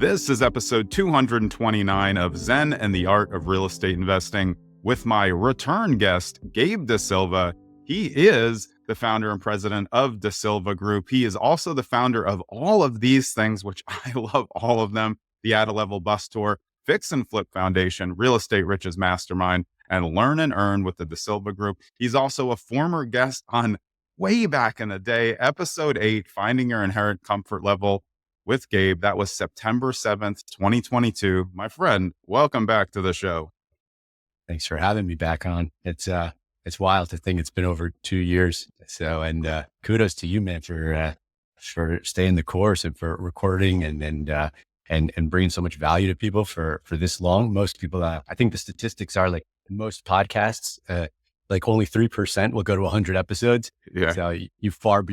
This is episode 229 of Zen and the Art of Real Estate Investing with my return guest, Gabe DaSilva. He is the founder and president of DaSilva Group. He is also the founder of all of these things, which I love all of them: the Add a Level Bus Tour, Fix and Flip Foundation, Real Estate Riches Mastermind, and Learn and Earn with the DaSilva Group. He's also a former guest on way back in the day, episode 8, Finding Your Inherent Comfort Level with Gabe. That was September 7th, 2022. My friend, welcome back to the show. Thanks for having me back on. It's wild to think it's been over 2 years. So, and kudos to you, man, for staying the course and for recording and bringing so much value to people for this long. Most people, I think the statistics are like most podcasts, like only 3% will go to 100 episodes. Yeah. So you far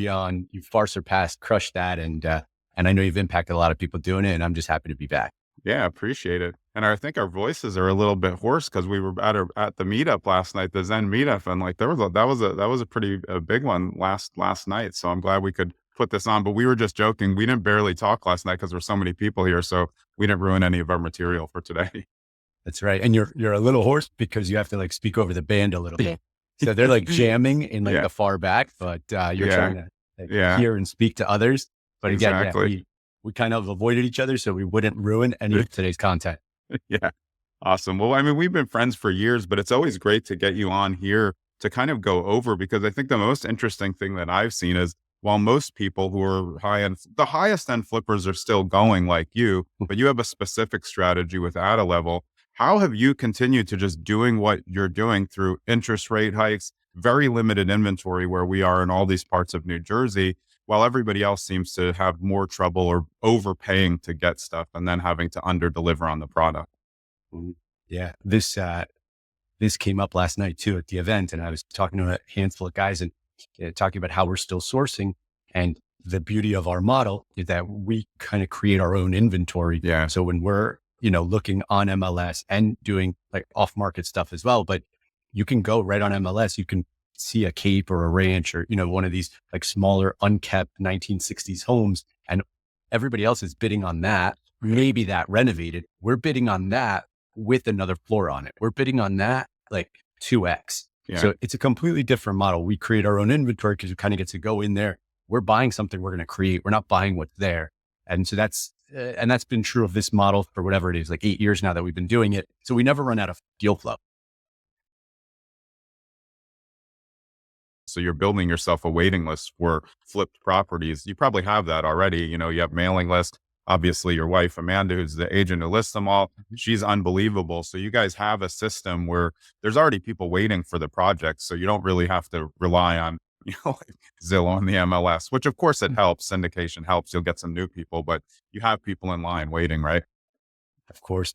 surpassed, crushed that. And I know you've impacted a lot of people doing it, and I'm just happy to be back. Yeah, appreciate it. And I think our voices are a little bit hoarse because we were at the meetup last night, the Zen meetup, and like that was a pretty big one last night. So I'm glad we could put this on. But we were just joking. We didn't barely talk last night because there's so many people here, so we didn't ruin any of our material for today. That's right. And you're a little hoarse because you have to like speak over the band a little bit. So they're like jamming in like the far back, but you're trying to hear and speak to others. But again, we kind of avoided each other so we wouldn't ruin any of today's content. Yeah. Awesome. Well, I mean, we've been friends for years, but it's always great to get you on here to kind of go over, because I think the most interesting thing that I've seen is while most people who are the highest end flippers are still going like you, but you have a specific strategy with Add a Level. How have you continued to just doing what you're doing through interest rate hikes, very limited inventory where we are in all these parts of New Jersey, while everybody else seems to have more trouble or overpaying to get stuff and then having to under deliver on the product? Yeah. This came up last night too at the event, and I was talking to a handful of guys and talking about how we're still sourcing. And the beauty of our model is that we kind of create our own inventory. Yeah. So when we're, looking on MLS and doing like off market stuff as well, but you can go right on MLS, you can see a Cape or a ranch or, one of these like smaller, unkept 1960s homes, and everybody else is bidding on that. Maybe that renovated. We're bidding on that with another floor on it. We're bidding on that like 2X. Yeah. So it's a completely different model. We create our own inventory because we kind of get to go in there. We're buying something we're going to create. We're not buying what's there. And so that's been true of this model for whatever it is, like 8 years now that we've been doing it. So we never run out of deal flow. So you're building yourself a waiting list for flipped properties. You probably have that already. You have mailing list. Obviously, your wife, Amanda, who's the agent who lists them all, she's unbelievable. So you guys have a system where there's already people waiting for the project. So you don't really have to rely on, like Zillow and the MLS, which of course it helps. Syndication helps. You'll get some new people, but you have people in line waiting, right? Of course,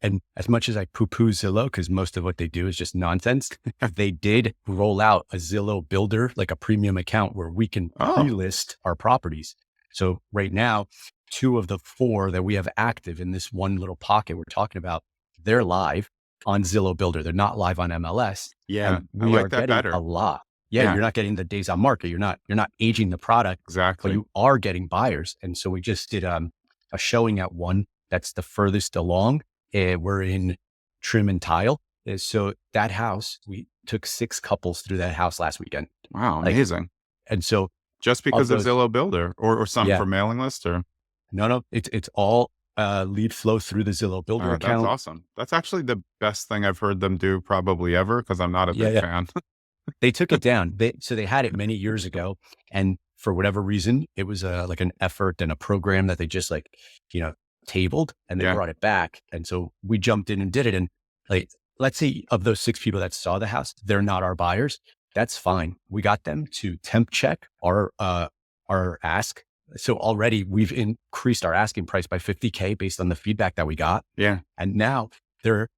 and as much as I poo-poo Zillow, because most of what they do is just nonsense, they did roll out a Zillow Builder, like a premium account where we can pre-list our properties. So right now, 2 of the 4 that we have active in this one little pocket we're talking about, they're live on Zillow Builder. They're not live on MLS. Yeah, we are getting better. A lot. Yeah, you're not getting the days on market. You're not aging the product. Exactly. But you are getting buyers. And so we just did a showing at one that's the furthest along. We're in trim and tile. So that house, we took 6 couples through that house last weekend. Wow, amazing. And so just because of Zillow Builder or some for mailing list or? No, it's all lead flow through the Zillow Builder account. That's awesome. That's actually the best thing I've heard them do probably ever, because I'm not a big fan. They took it down. So they had it many years ago, and for whatever reason, it was like an effort and a program that they just tabled, and they brought it back. And so we jumped in and did it. And like, let's say of those 6 people that saw the house, they're not our buyers. That's fine. We got them to temp check our ask. So already we've increased our asking price by $50K based on the feedback that we got. Yeah. And now they're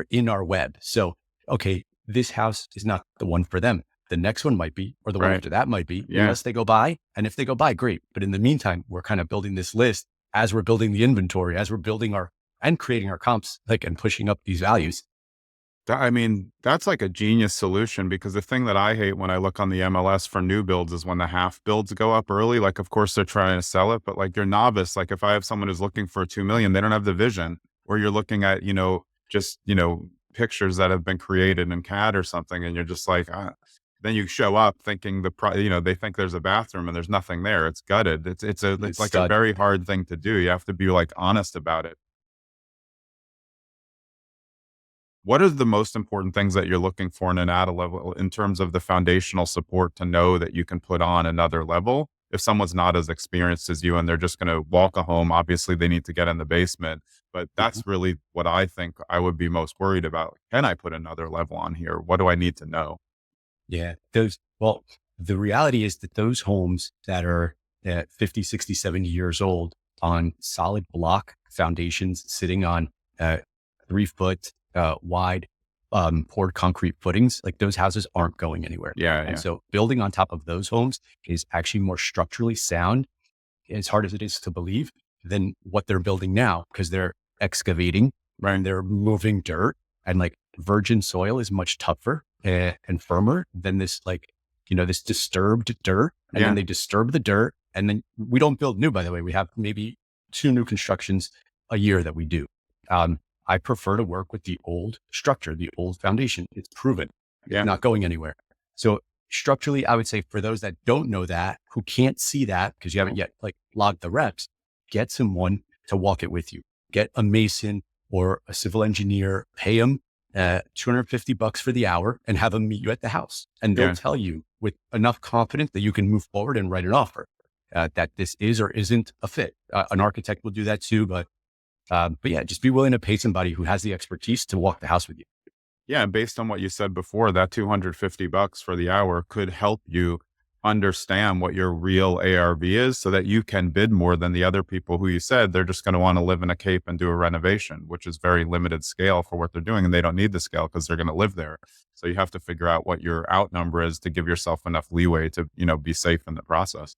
in our web. So, okay, this house is not the one for them. The next one might be, or the one after that might be, unless they go buy. And if they go buy, great. But in the meantime, we're kind of building this list as we're building the inventory, as we're building and creating our comps, and pushing up these values. I mean, that's like a genius solution, because the thing that I hate when I look on the MLS for new builds is when the half builds go up early. Like, of course, they're trying to sell it, but like you're novice. Like if I have someone who's looking for 2 million, they don't have the vision, or you're looking at, just, pictures that have been created in CAD or something. And you're just like, then you show up thinking they think there's a bathroom and there's nothing there. It's gutted. It's like a Stud. very hard thing to do. You have to be like honest about it. What are the most important things that you're looking for in an ADA level in terms of the foundational support to know that you can put on another level? If someone's not as experienced as you and they're just going to walk a home, obviously they need to get in the basement. But Mhm. that's really what I think I would be most worried about. Can I put another level on here? What do I need to know? Yeah. Well, the reality is that those homes that are at 50, 60, 70 years old on solid block foundations, sitting on 3 foot wide poured concrete footings, like those houses aren't going anywhere. Yeah, And yeah, so building on top of those homes is actually more structurally sound, as hard as it is to believe, than what they're building now, because they're excavating right. and they're moving dirt, and like virgin soil is much tougher and firmer than this, like, this disturbed dirt. And then Yeah, they disturb the dirt. And then we don't build new, by the way. We have maybe 2 new constructions a year that we do. I prefer to work with the old structure, the old foundation. It's proven. It's yeah, not going anywhere. So structurally, I would say for those that don't know that, who can't see that because you haven't yet like logged the reps, get someone to walk it with you. Get a mason or a civil engineer, pay them $250 for the hour and have them meet you at the house. And they'll yeah. tell you with enough confidence that you can move forward and write an offer that this is or isn't a fit. An architect will do that too, but yeah, just be willing to pay somebody who has the expertise to walk the house with you. Yeah, and based on what you said before, that $250 for the hour could help you understand what your real ARV is so that you can bid more than the other people who you said they're just going to want to live in a cape and do a renovation, which is very limited scale for what they're doing. And they don't need the scale because they're going to live there. So you have to figure out what your out number is to give yourself enough leeway to, be safe in the process.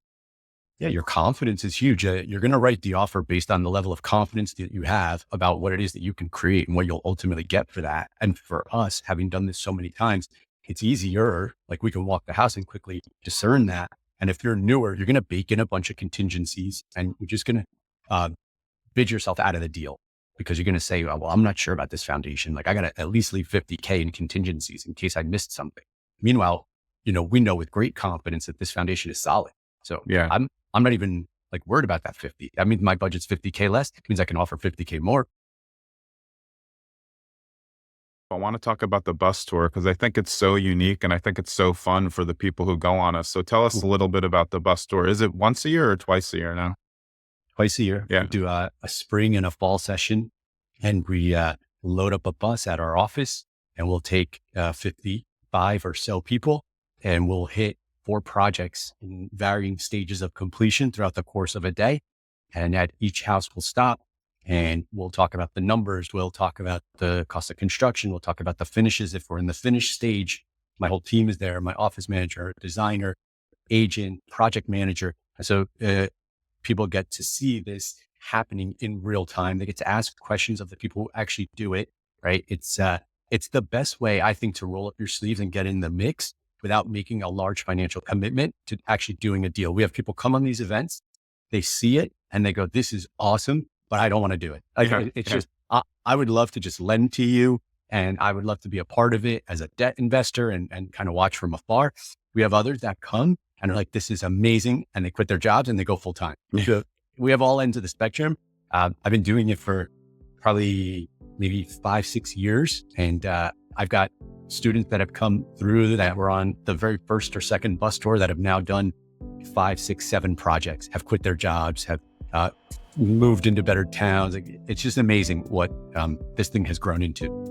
Yeah, your confidence is huge. You're going to write the offer based on the level of confidence that you have about what it is that you can create and what you'll ultimately get for that. And for us, having done this so many times, it's easier. Like we can walk the house and quickly discern that. And if you're newer, you're going to bake in a bunch of contingencies and you're just going to bid yourself out of the deal because you're going to say, oh, well, I'm not sure about this foundation. Like I got to at least leave 50K in contingencies in case I missed something. Meanwhile, we know with great confidence that this foundation is solid. So Yeah. I'm not even like worried about that 50. I mean, my budget's 50K less. It means I can offer 50K more. I want to talk about the bus tour because I think it's so unique and I think it's so fun for the people who go on us. So tell us a little bit about the bus tour. Is it once a year or twice a year now? Twice a year. Yeah. We do a spring and a fall session, and we load up a bus at our office, and we'll take 55 or so people, and we'll hit 4 projects in varying stages of completion throughout the course of a day. And at each house, we'll stop and we'll talk about the numbers. We'll talk about the cost of construction. We'll talk about the finishes. If we're in the finish stage, my whole team is there, my office manager, designer, agent, project manager. And so people get to see this happening in real time. They get to ask questions of the people who actually do it, right? It's the best way, I think, to roll up your sleeves and get in the mix without making a large financial commitment to actually doing a deal. We have people come on these events, they see it and they go, this is awesome, but I don't want to do it. Like, it's just, I would love to just lend to you and I would love to be a part of it as a debt investor and kind of watch from afar. We have others that come and are like, this is amazing. And they quit their jobs and they go full time. So we have all ends of the spectrum. I've been doing it for probably maybe 5-6 years. And I've got students that have come through that were on the very first or second bus tour that have now done 5, 6, 7 projects, have quit their jobs, have moved into better towns. It's just amazing what this thing has grown into.